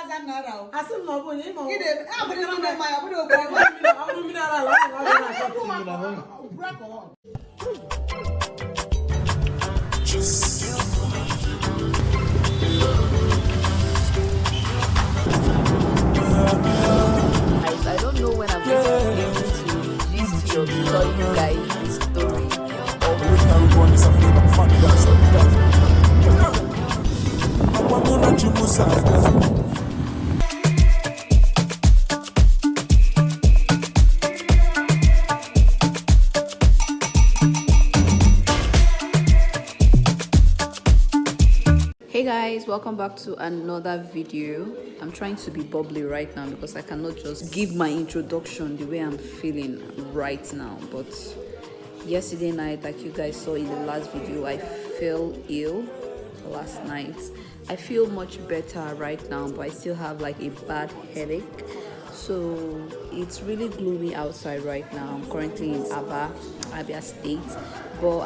I don't know when I'm going to be able to list to tell you guys the story Hey guys, welcome back to another video. I'm trying to be bubbly right now because I cannot just give my introduction the way I'm feeling right now. But yesterday night, like you guys saw in the last video, I fell ill last night. I feel much better right now, but I still have like a bad headache. So it's really gloomy outside right now. I'm currently in Abia State, but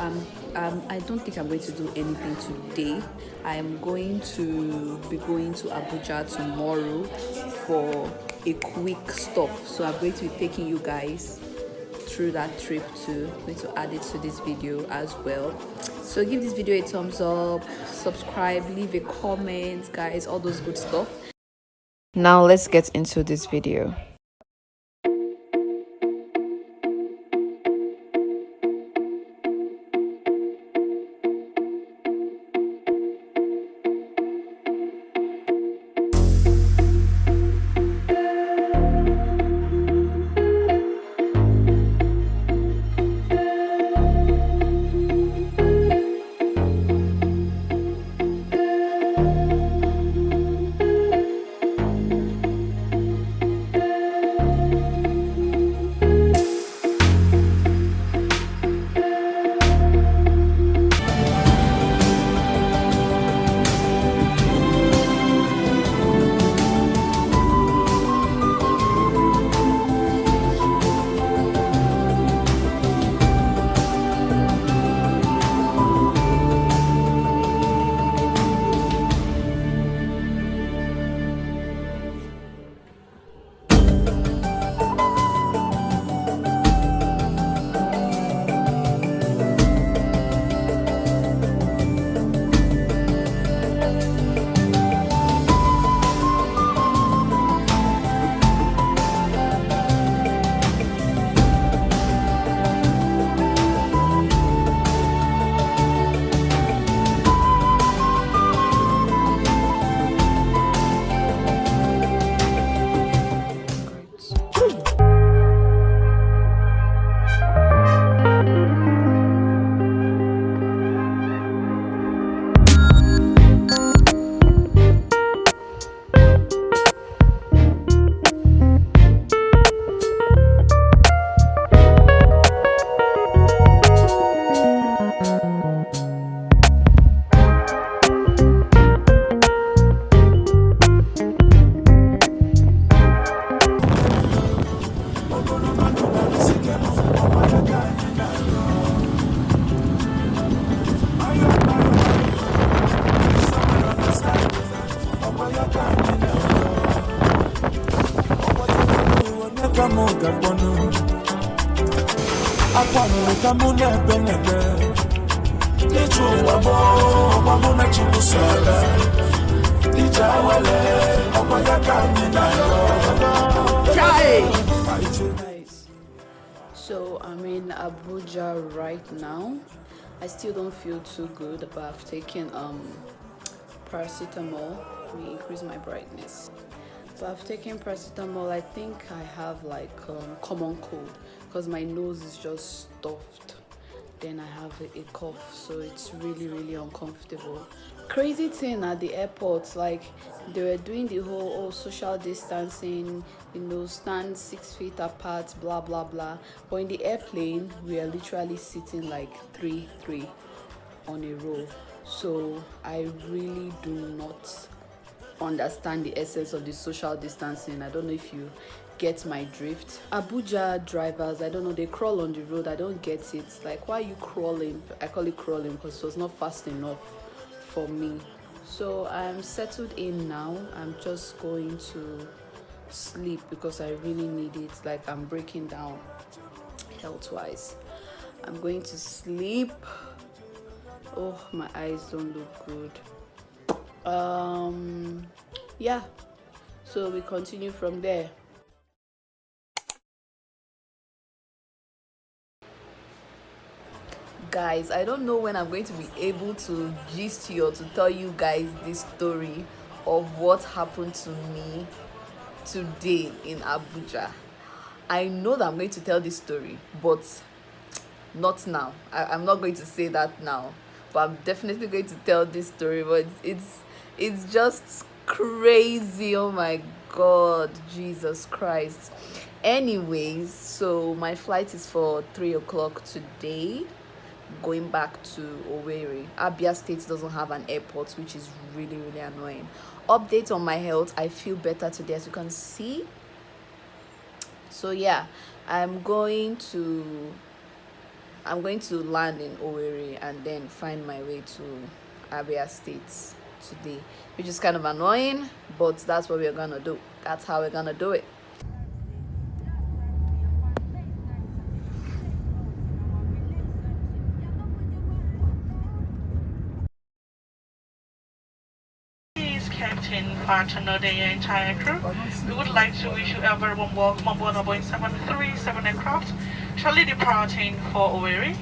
I don't think I'm going to do anything today. I'm going to be going to Abuja tomorrow for a quick stop. So I'm going to be taking you guys through that trip too. I'm going to add it to this video as well. So give this video a thumbs up, subscribe, leave a comment, guys, all those good stuff. Now let's get into this video. So I'm in Abuja right now. I still don't feel too good, but I've taken paracetamol. Let me increase my brightness. So I've taken paracetamol. I think I have like common cold because my nose is just stuffed. Then I have a cough, so it's really uncomfortable. Crazy thing at the airport, like they were doing the whole social distancing, you know, stand 6 feet apart, blah blah blah. But in the airplane, we are literally sitting like three on a row. So I really do not understand the essence of the social distancing. I don't know if you get my drift. Abuja drivers, I don't know, they crawl on the road. I don't get it. Like, why are you crawling? I call it crawling because it was not fast enough for me. So I'm settled in now. I'm just going to sleep because I really need it. Like, I'm breaking down health wise. I'm going to sleep. Oh, my eyes don't look good. Yeah, so we continue from there. Guys, I don't know when I'm going to be able to gist you or to tell you guys this story of what happened to me today in Abuja. I know that I'm going to tell this story, but not now. I'm not going to say that now, but I'm definitely going to tell this story. But it's just crazy. Oh my God, Jesus Christ. Anyways, so my flight is for 3 o'clock today, going back to Owerri. Abia State doesn't have an airport, which is really, really annoying. Update on my health: I feel better today, as you can see. So yeah, I'm going to land in Owerri and then find my way to Abia State today, which is kind of annoying, but that's what we're gonna do. That's how we're gonna do it. Is Captain Partner the entire crew. We would like to wish you a very warm welcome aboard the Boeing 737 aircraft, shortly departing for Owerri.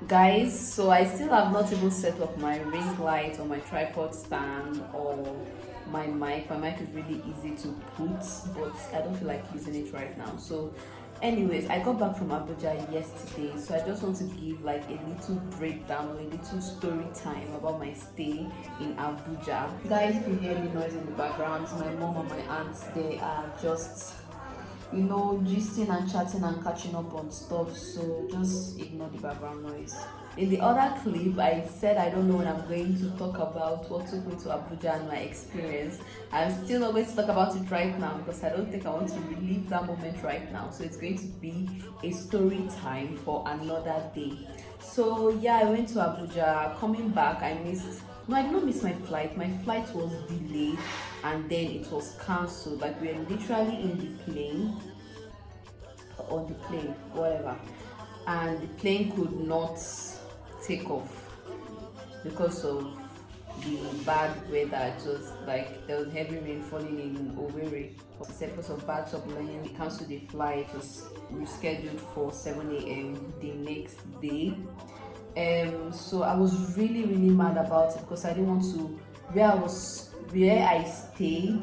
Guys, so I still have not even set up my ring light or my tripod stand or my mic. My mic is really easy to put, but I don't feel like using it right now. So anyways, I got back from Abuja yesterday, so I just want to give like a little breakdown or a little story time about my stay in Abuja. Guys, if you hear any noise in the background, my mom and my aunts, they are just, gisting and chatting and catching up on stuff, so just ignore the background noise. In the other clip, I said I don't know when I'm going to talk about what took me to Abuja and my experience. I'm still not going to talk about it right now because I don't think I want to relive that moment right now. So it's going to be a story time for another day. So yeah, I went to Abuja. Coming back, I did not miss my flight. My flight was delayed and then it was cancelled. Like, we were literally in the plane, on the plane, whatever, and the plane could not take off because of the bad weather. It was like there was heavy rain falling in Owerri. They said because of bad turbulence, they cancelled the flight. It was rescheduled for 7 a.m. the next day. So I was really, really mad about it because I didn't want to. Where I stayed,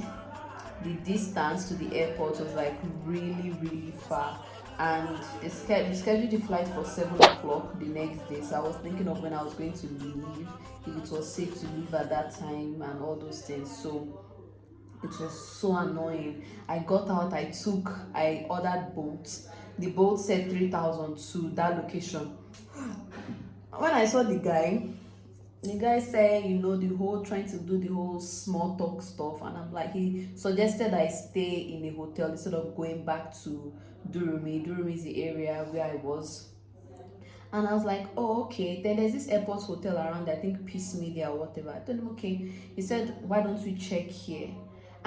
the distance to the airport was like really, really far, and they scheduled the flight for 7 o'clock the next day. So I was thinking of when I was going to leave, if it was safe to leave at that time and all those things. So it was so annoying. I got out, I ordered boats. The boat said 3,000 to that location. When I saw the guy said, the whole trying to do the whole small talk stuff, and I'm like, he suggested I stay in a hotel instead of going back to Durumi. Durumi is the area where I was. And I was like, oh, okay. Then there's this airport hotel around, I think Peace Media or whatever. I told him, okay. He said, why don't we check here?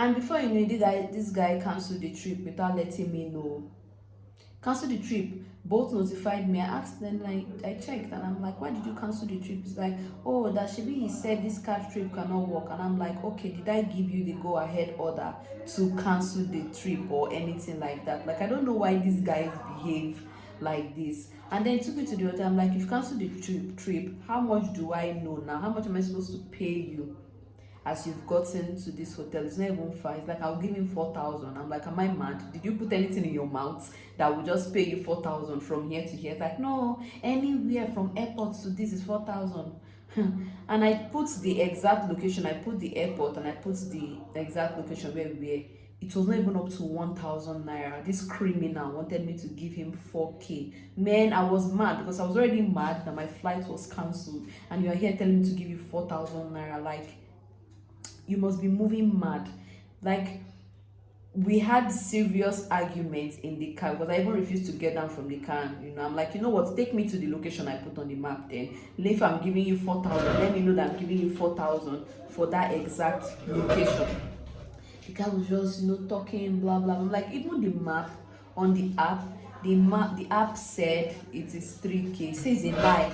And before you know it, this guy canceled the trip without letting me know. Cancel the trip. Both notified me. I asked them, I checked, and I'm like, why did you cancel the trip? It's like, oh, that should be, he said this car trip cannot work. And I'm like, okay, did I give you the go ahead order to cancel the trip or anything like that? Like, I don't know why these guys behave like this. And then he took me to the hotel. I'm like, you've canceled the trip, how much do I know now? How much am I supposed to pay you as you've gotten to this hotel? It's not even far. It's like, I'll give him 4,000. I'm like, am I mad? Did you put anything in your mouth that will just pay you 4,000 from here to here? It's like, no, anywhere from airport to this is 4,000. And I put the exact location. I put the airport and I put the exact location where we were. It was not even up to 1,000 naira. This criminal wanted me to give him 4K. Man, I was mad because I was already mad that my flight was cancelled, and you're here telling me to give you 4,000 naira. Like, you must be moving mad. Like, we had serious arguments in the car because I even refused to get down from the car. I'm like, you know what, take me to the location I put on the map. Then if I'm giving you 4,000, let me know that I'm giving you 4,000 for that exact location. The guy was just talking blah blah. I'm like, even the map on the app, the app said it is 3K. It says a lie.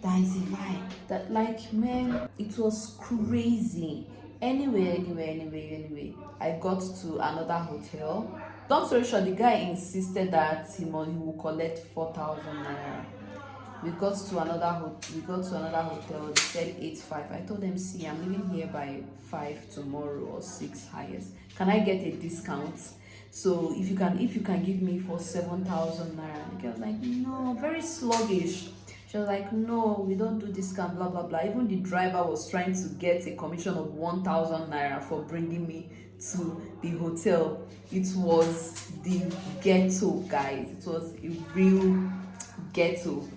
That is a lie. That, like, man, it was crazy. Anyway, I got to another hotel. Long story short, the guy insisted that he will collect 4,000 naira. We got to another hotel. They said 8-5. I told them, see, I'm leaving here by 5 tomorrow or 6 highest. Can I get a discount? So if you can give me for 7,000 naira. The girl was like, no, very sluggish. She was like, no, we don't do discount, blah blah blah. Even the driver was trying to get a commission of 1,000 naira for bringing me to the hotel. It was the ghetto, guys. It was a real ghetto.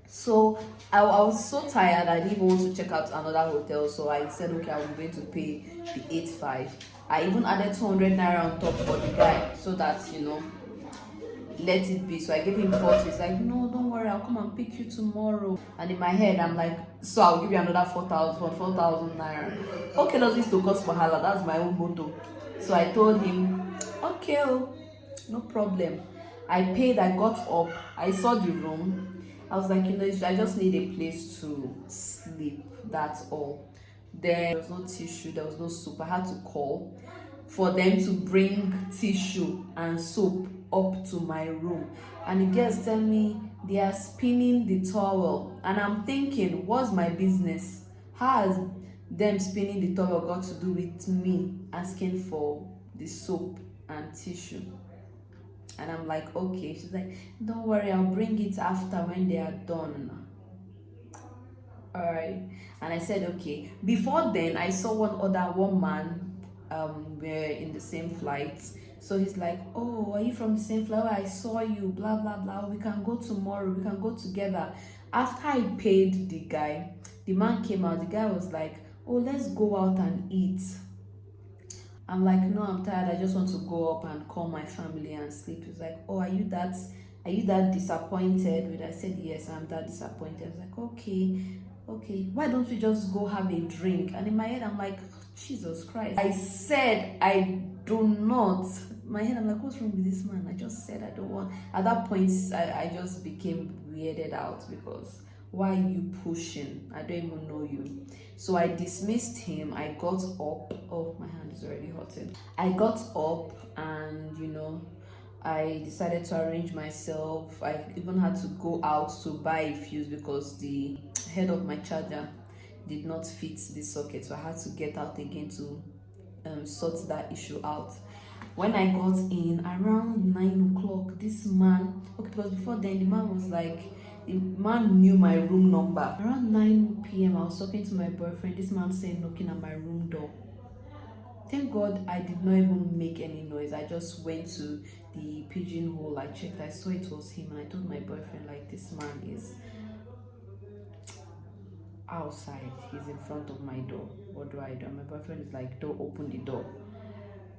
So I was so tired, I didn't even want to check out another hotel. So I said, okay, I'm going to pay the 8-5. I even added 200 naira on top for the guy so that let it be. So I gave him 40. He's like, no, don't worry, I'll come and pick you tomorrow. And in my head, I'm like, so I'll give you another 4,000 naira. Okay, does this to cost wahala? That's my own motto. So I told him, okay, no problem. I paid. I got up, I saw the room. I was like, I just need a place to sleep, that's all. Then there was no tissue, there was no soap. I had to call for them to bring tissue and soap up to my room. And the girls tell me they are spinning the towel. And I'm thinking, what's my business? How has them spinning the towel got to do with me asking for the soap and tissue? And I'm like, okay. She's like, don't worry, I'll bring it after when they are done. Alright. And I said, okay. Before then, I saw one man, we're in the same flight. So he's like, oh, are you from the same flight? Oh, I saw you, blah blah blah. We can go tomorrow, we can go together. After I paid the guy, the man came out. The guy was like, oh, let's go out and eat. I'm like, no, I'm tired. I just want to go up and call my family and sleep. He's like, oh, are you that disappointed? I said, yes, I'm that disappointed. I was like, okay, why don't we just go have a drink? And in my head, I'm like, Jesus Christ. I said, I do not. My head, I'm like, what's wrong with this man? I just said I don't want. At that point, I just became weirded out because why are you pushing? I don't even know you. So I dismissed him. I got up. Oh, my hand is already hurting. I got up and I decided to arrange myself. I even had to go out to buy a fuse because the head of my charger did not fit the socket. So I had to get out again to sort that issue out. When I got in around 9 o'clock, this man, okay, because before then the man was like, the man knew my room number. Around 9 p.m. I was talking to my boyfriend. This man said knocking at my room door. Thank God I did not even make any noise. I just went to the pigeonhole. I checked. I saw it was him, and I told my boyfriend, like, this man is outside. He's in front of my door. What do I do? And my boyfriend is like, don't open the door.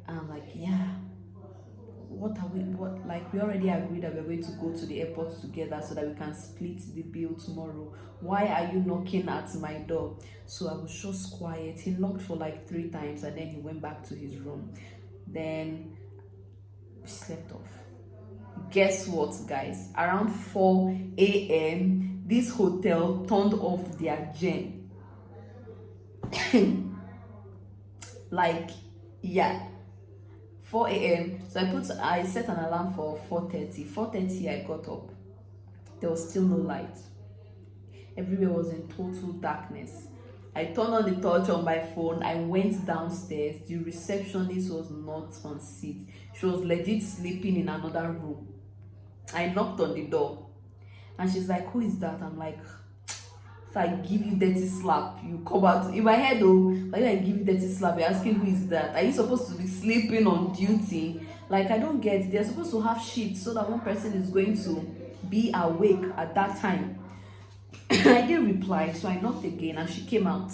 And I'm like, yeah. we already agreed that we're going to go to the airport together so that we can split the bill tomorrow. Why are you knocking at my door? So I was just quiet. He knocked for like 3 times and then he went back to his room. Then we slept off. Guess what, guys? Around 4 a.m. this hotel turned off their gen. Like, yeah, 4 a.m. So I set an alarm for 4:30. 4:30 I got up. There was still no light. Everywhere was in total darkness. I turned on the torch on my phone. I went downstairs. The receptionist was not on seat. She was legit sleeping in another room. I knocked on the door and she's like, who is that? I'm like, if I give you dirty slap, you come out. In my head though, like, if I give you dirty slap, you're asking who is that? Are you supposed to be sleeping on duty? Like, I don't get it. They're supposed to have shifts so that one person is going to be awake at that time. I didn't reply, so I knocked again and she came out.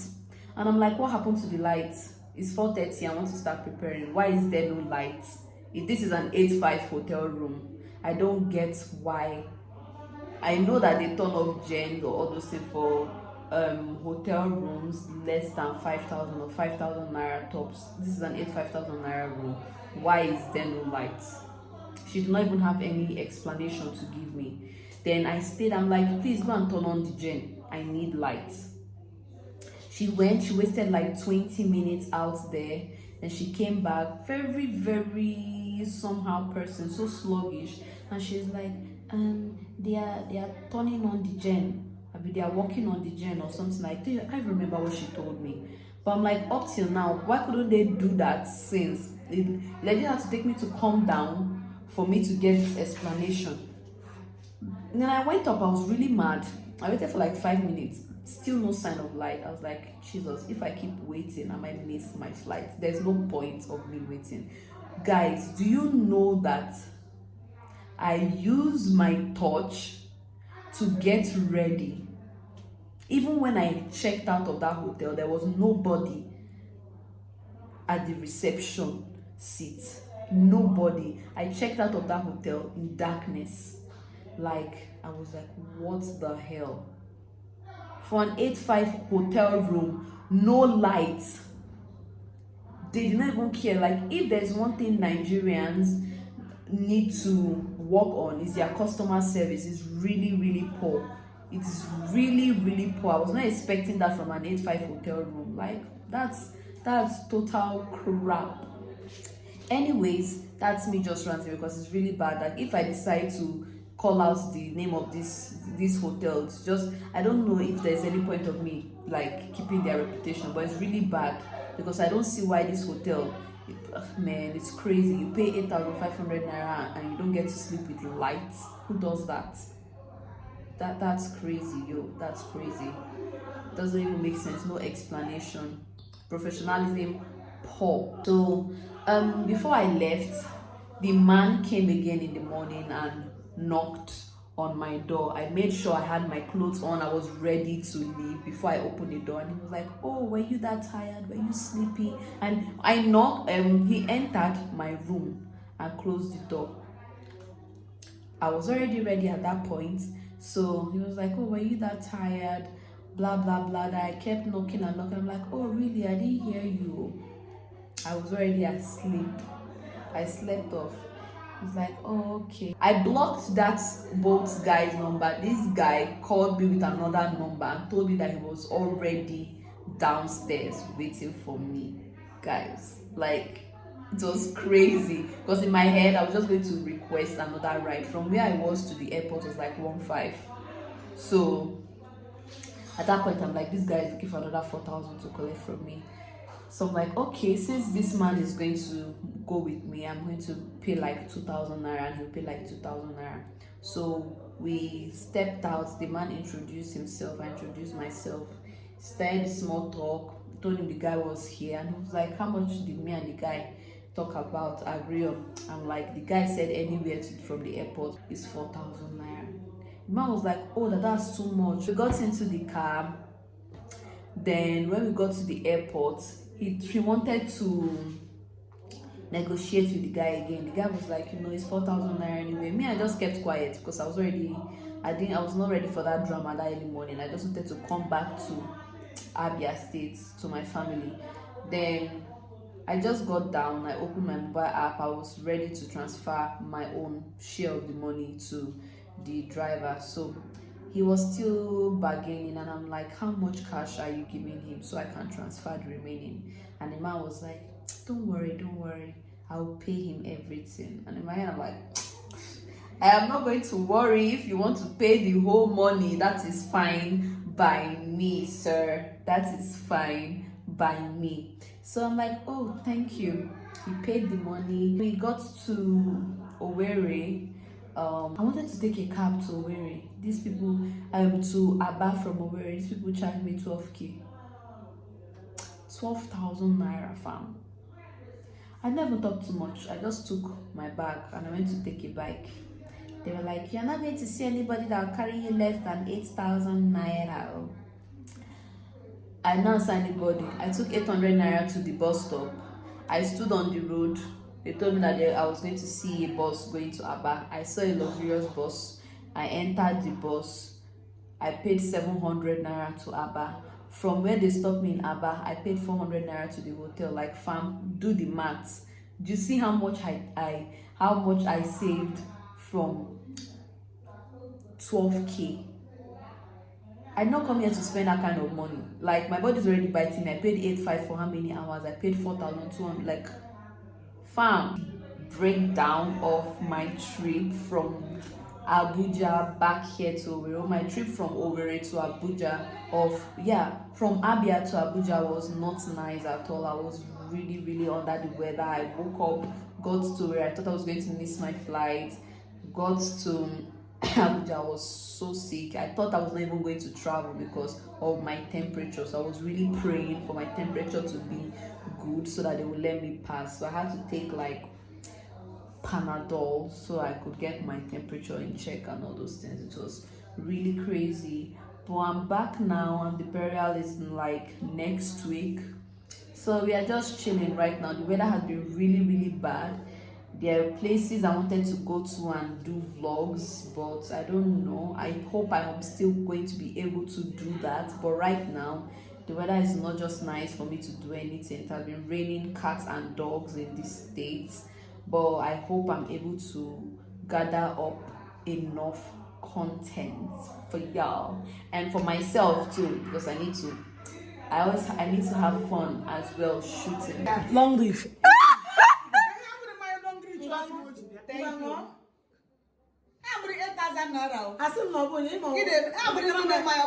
And I'm like, what happened to the lights? It's 4:30, I want to start preparing. Why is there no light? If this is an 8-5 hotel room, I don't get why. I know that they turn off gen or all those things for hotel rooms less than 5,000 or 5,000 naira tops. This is an 5,000 naira room. Why is there no lights? She did not even have any explanation to give me. Then I stayed. I'm like, please go and turn on the gen. I need lights. She wasted like 20 minutes out there. Then she came back, very, very somehow person, so sluggish. And she's like, they are turning on the gen. I mean, they are working on the gen or something like that. I can't remember what she told me. But I'm like, up till now, why couldn't they do that since? They had to take me to calm down for me to get this explanation. And then I went up, I was really mad. I waited for like 5 minutes, still no sign of light. I was like, Jesus, if I keep waiting, I might miss my flight. There's no point of me waiting. Guys, do you know that I use my torch to get ready? Even when I checked out of that hotel, there was nobody at the reception seat. Nobody. I checked out of that hotel in darkness. Like, I was like, what the hell? For an 8-5 hotel room, no lights. They did not even care. Like, if there's one thing Nigerians need to work on, is their customer service. It's really, really poor. It's really, really poor. I was not expecting that from an 8-5 hotel room. Like, that's total crap. Anyways, that's me just ranting because it's really bad. Like, if I decide to call out the name of this hotel, it's just, I don't know if there's any point of me like keeping their reputation, but it's really bad because I don't see why this hotel, man, it's crazy. You pay 8,500 naira and you don't get to sleep with lights. Who does that? That's crazy, yo. That's crazy. Doesn't even make sense. No explanation. Professionalism poor. So before I left, the man came again in the morning and knocked on my door. I made sure I had my clothes on. I was ready to leave before I opened the door, and he was like, oh, were you that tired? Were you sleepy? And I knocked. He entered my room and closed the door. I was already ready at that point, so he was like, oh, were you that tired? Blah blah blah. That I kept knocking and knocking. I'm like, oh really? I didn't hear you. I was already asleep. I slept off. He's like, oh, okay. I blocked that both guy's number. This guy called me with another number and told me that he was already downstairs waiting for me. Guys, like, it was crazy. Because in my head, I was just going to request another ride. From where I was to the airport was like 1.5. So, at that point, I'm like, this guy is looking for another 4,000 to collect from me. So I'm like, okay, since this man is going to go with me, I'm going to pay like 2,000 naira and he'll pay like 2,000 naira. So we stepped out. The man introduced himself. I introduced myself. Started small talk. Told him the guy was here, and he was like, how much did me and the guy talk about, agree on? I'm like, the guy said anywhere from the airport is 4,000 naira. The man was like, oh, that's too much. We got into the car. Then when we got to the airport, he wanted to negotiate with the guy again. The guy was like, you know, it's 4,000 naira anyway. Me, I just kept quiet because I was not ready for that drama that early morning. I just wanted to come back to Abia State to my family. Then I just got down, I opened my mobile app, I was ready to transfer my own share of the money to the driver. So he was still bargaining, and I'm like, how much cash are you giving him so I can transfer the remaining? And the man was like, don't worry, I'll pay him everything. And in my head I'm like, I am not going to worry. If you want to pay the whole money, that is fine by me, sir. That is fine by me. So I'm like, oh, thank you. He paid the money. We got to Owerri. I wanted to take a cab to Owerri. These people, to Aba from Owerri, these people charged me 12k. 12,000 naira, fam. I never talked too much. I just took my bag and I went to take a bike. They were like, you're not going to see anybody that will carry you less than 8,000 naira. I didn't see anybody. I took 800 naira to the bus stop. I stood on the road. They told me that I was going to see a bus going to Aba. I saw a luxurious bus. I entered the bus. I paid 700 naira to Aba. From where they stopped me in Aba, I paid 400 naira to the hotel. Like, fam, do the maths. Do you see how much I saved from 12k? I not come here to spend that kind of money. Like, my body's already biting me. I paid 8,500 for how many hours? I paid 4,200. Like, fam, breakdown of my trip from Abuja back here to Owerri. My trip from Owerri to Abuja, from Abia to Abuja was not nice at all. I was really under the weather. I woke up, got to where I thought I was going to miss my flight, got to Abuja. I was so sick. I thought I was not even going to travel because of my temperature. So I was really praying for my temperature to be good so that they would let me pass. So I had to take like Panadol so I could get my temperature in check and all those things. It was really crazy. But I'm back now and the burial is like next week. So we are just chilling right now. The weather has been really bad. There are places I wanted to go to and do vlogs, but I don't know. I hope I am still going to be able to do that. But right now, the weather is not just nice for me to do anything. It has been raining cats and dogs in this state. But I hope I'm able to gather up enough content for y'all and for myself too, because I need to have fun as well shooting. Long leaf. Thank you. I'm going to 8,000 naira. I said no, but you know. I'm going to make my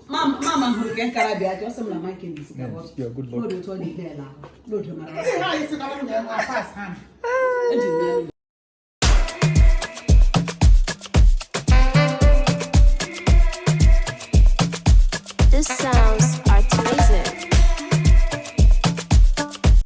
Mama who can carry a just some of my kids. Yeah, good luck. Load to the hair. Load him. This sound